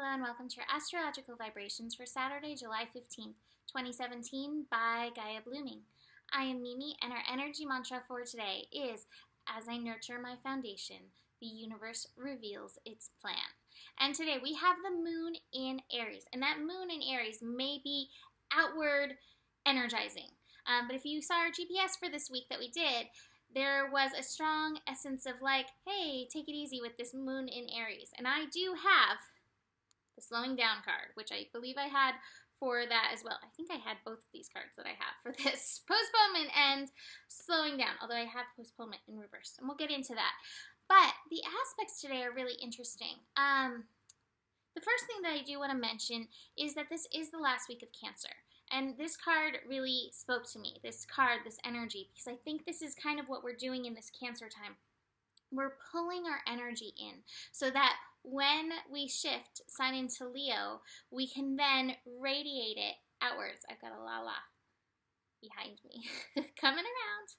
Hello and welcome to your astrological vibrations for Saturday, July 15th, 2017 by Gaia Blooming. I am Mimi and our energy mantra for today is, as I nurture my foundation, the universe reveals its plan. And today we have the moon in Aries, and that moon in Aries may be outward energizing. But if you saw our GPS for this week that we did, there was a strong essence of like, hey, take it easy with this moon in Aries. And I do have the slowing down card, which I believe I had for that as well. I think I had both of these cards that I have for this postponement and slowing down, although I have postponement in reverse, and we'll get into that. But the aspects today are really interesting. The first thing that I do want to mention is that this is the last week of Cancer. And this card really spoke to me, this card, this energy, because I think this is kind of what we're doing in this Cancer time. We're pulling our energy in so that when we shift sign into Leo, we can then radiate it outwards. I've got a la behind me coming around.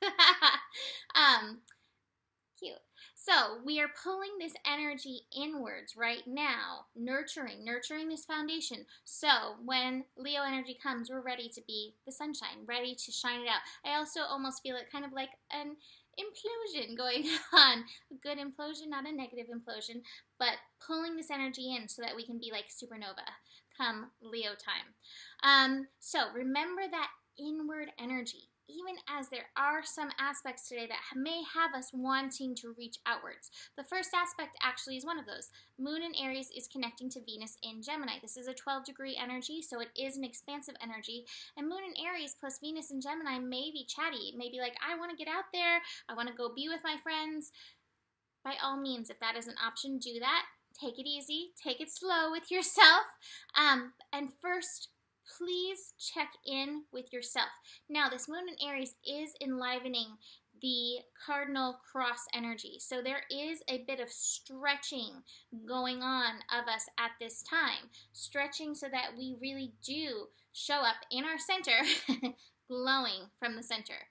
Cute. So we are pulling this energy inwards right now, nurturing this foundation. So when Leo energy comes, we're ready to be the sunshine, ready to shine it out. I also almost feel it kind of like an implosion going on. A good implosion, not a negative implosion, but pulling this energy in so that we can be like supernova come Leo time. So remember that inward energy, even as there are some aspects today that may have us wanting to reach outwards. The first aspect actually is one of those. Moon in Aries is connecting to Venus in Gemini. This is a 12-degree energy, so it is an expansive energy. And Moon in Aries plus Venus in Gemini may be chatty. Maybe like, I want to get out there. I want to go be with my friends. By all means, if that is an option, do that. Take it easy. Take it slow with yourself. And first, please check in with yourself. Now, this moon in Aries is enlivening the cardinal cross energy. So there is a bit of stretching going on of us at this time. Stretching so that we really do show up in our center, glowing from the center.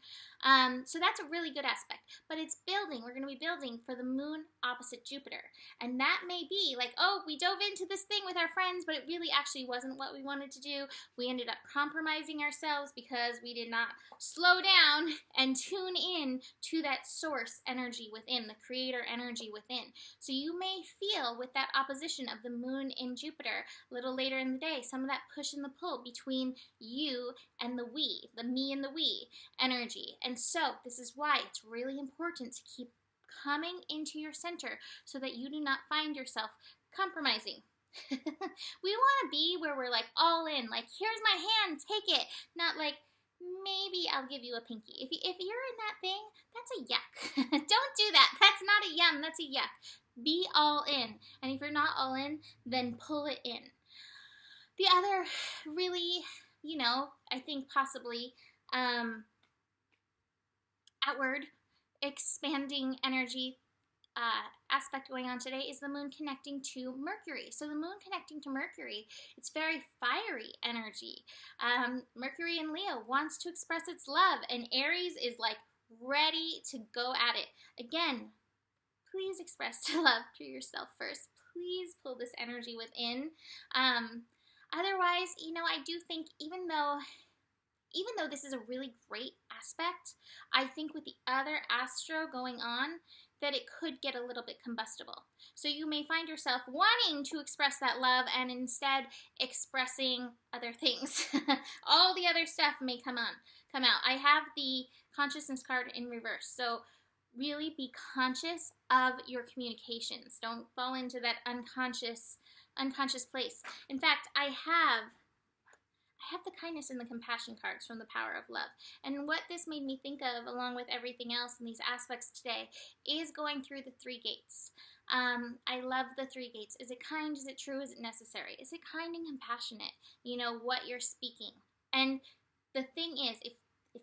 So that's a really good aspect. But it's building. We're going to be building for the moon opposite Jupiter. And that may be like, oh, we dove into this thing with our friends, but it really actually wasn't what we wanted to do. We ended up compromising ourselves because we did not slow down and tune in to that source energy within, the creator energy within. So you may feel with that opposition of the moon in Jupiter a little later in the day, some of that push and the pull between you and the we, the me and the we energy. And so this is why it's really important to keep coming into your center so that you do not find yourself compromising. We want to be where we're like all in, like, here's my hand, take it. Not like, maybe I'll give you a pinky. If you're in that thing, that's a yuck. Don't do that. That's not a yum, that's a yuck. Be all in. And if you're not all in, then pull it in. The other really, I think possibly outward expanding energy aspect going on today is the moon connecting to Mercury. So the moon connecting to Mercury, it's very fiery energy. Mercury in Leo wants to express its love, and Aries is like ready to go at it. Again, please express love to yourself first. Please pull this energy within. Otherwise, I do think even though this is a really great aspect, I think with the other astro going on, that it could get a little bit combustible. So you may find yourself wanting to express that love and instead expressing other things. All the other stuff may come out. I have the consciousness card in reverse. So really be conscious of your communications. Don't fall into that unconscious place. In fact, I have the kindness and the compassion cards from the Power of Love. And what this made me think of, along with everything else in these aspects today, is going through the three gates. I love the three gates. Is it kind? Is it true? Is it necessary? Is it kind and compassionate? What you're speaking. And the thing is, if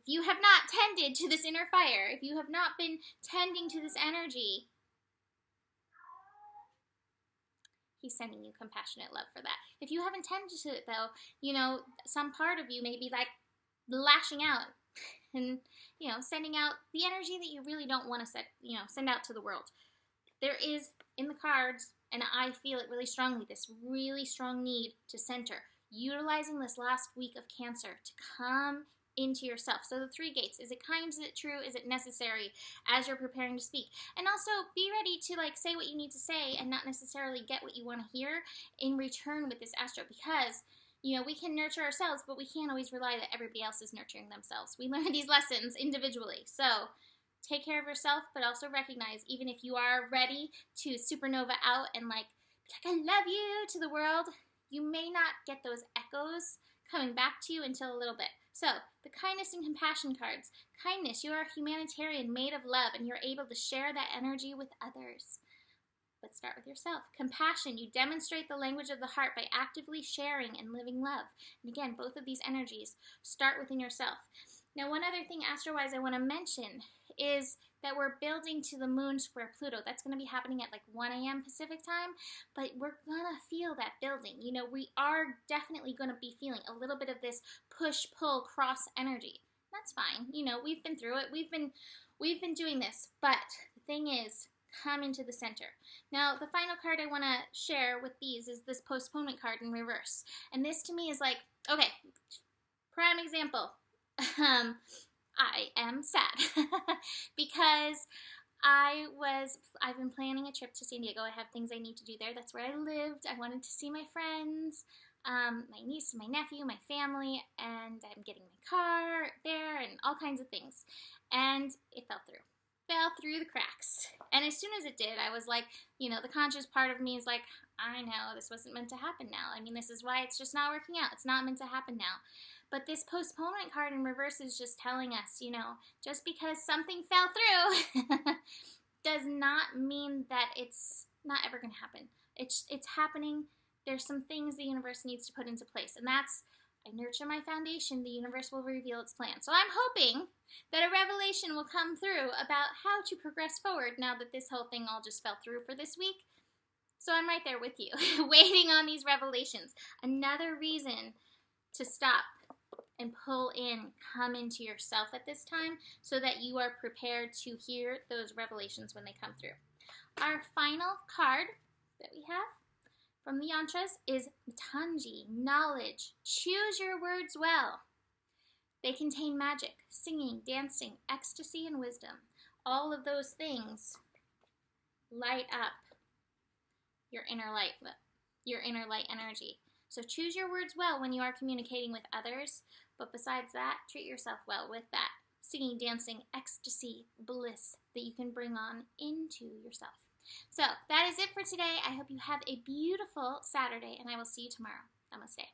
you have not tended to this inner fire, if you have not been tending to this energy, he's sending you compassionate love for that. If you haven't tended to it though, some part of you may be like lashing out and, sending out the energy that you really don't want to send out to the world. There is in the cards And I feel it really strongly, this really strong need to center, utilizing this last week of Cancer to come into yourself. So the 3 gates, is it kind, is it true, is it necessary, as you're preparing to speak? And also be ready to like say what you need to say and not necessarily get what you want to hear in return with this astro, because you know, we can nurture ourselves, but we can't always rely that everybody else is nurturing themselves. We learn these lessons individually. So take care of yourself, but also recognize, even if you are ready to supernova out and like I love you to the world, you may not get those echoes coming back to you until a little bit. So the kindness and compassion cards. Kindness, you are a humanitarian made of love, and you're able to share that energy with others. But start with yourself. Compassion, you demonstrate the language of the heart by actively sharing and living love. And again, both of these energies start within yourself. Now, one other thing astro-wise I want to mention is that we're building to the moon square Pluto. That's going to be happening at like 1 a.m. Pacific time, but we're going to feel that building. You know, we are definitely going to be feeling a little bit of this push-pull cross energy. That's fine. You know, we've been through it. We've been doing this, but the thing is, come into the center. Now, the final card I want to share with these is this postponement card in reverse. And this to me is like, okay, prime example. I am sad because I've been planning a trip to San Diego. I have things I need to do there. That's where I lived. I wanted to see my friends, my niece, my nephew, my family, and I'm getting my car there and all kinds of things. And it fell through the cracks. And as soon as it did, I was like, you know, the conscious part of me is like, I know this wasn't meant to happen now. I mean, this is why it's just not working out. It's not meant to happen now. But this postponement card in reverse is just telling us, you know, just because something fell through does not mean that it's not ever going to happen. It's happening. There's some things the universe needs to put into place. And that's, I nurture my foundation, the universe will reveal its plan. So I'm hoping that a revelation will come through about how to progress forward now that this whole thing all just fell through for this week. So I'm right there with you, waiting on these revelations. Another reason to stop and pull in, come into yourself at this time so that you are prepared to hear those revelations when they come through. Our final card that we have from the yantras is Tanji, knowledge. Choose your words well. They contain magic, singing, dancing, ecstasy, and wisdom. All of those things light up your inner light energy. So choose your words well when you are communicating with others, but besides that, treat yourself well with that singing, dancing, ecstasy, bliss that you can bring on into yourself. So that is it for today. I hope you have a beautiful Saturday, and I will see you tomorrow. Namaste.